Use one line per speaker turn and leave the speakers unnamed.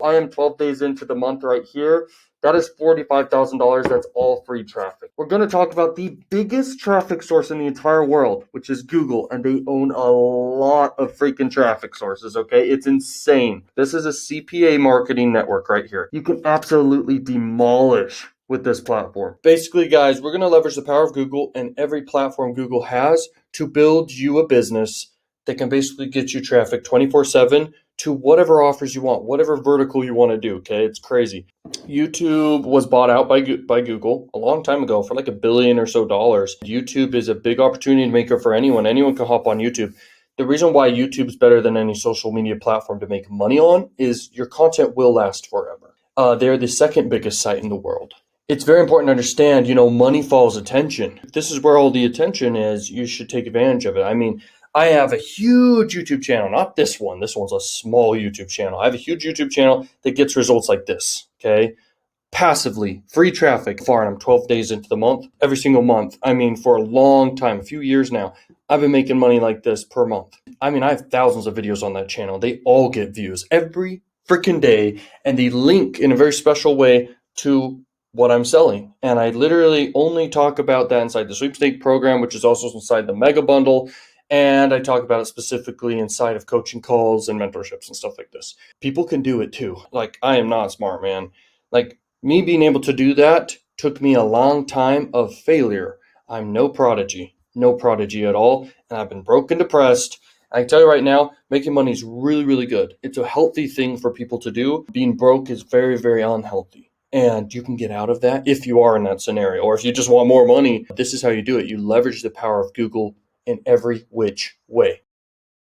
I am 12 days into the month right here. That is $45,000. That's all free traffic. We're going to talk about the biggest traffic source in the entire world, which is Google, and they own a lot of freaking traffic sources, okay? It's insane. This is a CPA marketing network right here. You can absolutely demolish with this platform. Basically, guys, we're going to leverage the power of Google and every platform Google has to build you a business that can basically get you traffic 24/7 to whatever offers you want, whatever vertical you want to do, okay? It's crazy. YouTube was bought out by Google a long time ago for like $1 billion or so. YouTube is a big opportunity maker for anyone. Anyone can hop on YouTube. The reason why YouTube is better than any social media platform to make money on is your content will last forever. They're the second biggest site in the world. It's very important to understand, money follows attention. If this is where all the attention is, you should take advantage of it. I mean, I have a huge YouTube channel, not this one. This one's a small YouTube channel. I have a huge YouTube channel that gets results like this, okay? Passively, free traffic, and I'm 12 days into the month, every single month. I mean, for a long time, a few years now, I've been making money like this per month. I mean, I have thousands of videos on that channel. They all get views every freaking day, and they link in a very special way to what I'm selling. And I literally only talk about that inside the sweepstake program, which is also inside the mega bundle. And I talk about it specifically inside of coaching calls and mentorships and stuff like this. People can do it too. Like, I am not smart, man. Like, me being able to do that took me a long time of failure. I'm no prodigy at all. And I've been broke and depressed. I can tell you right now, making money is really, really good. It's a healthy thing for people to do. Being broke is very, very unhealthy. And you can get out of that if you are in that scenario. Or if you just want more money, this is how you do it. You leverage the power of Google in every which way.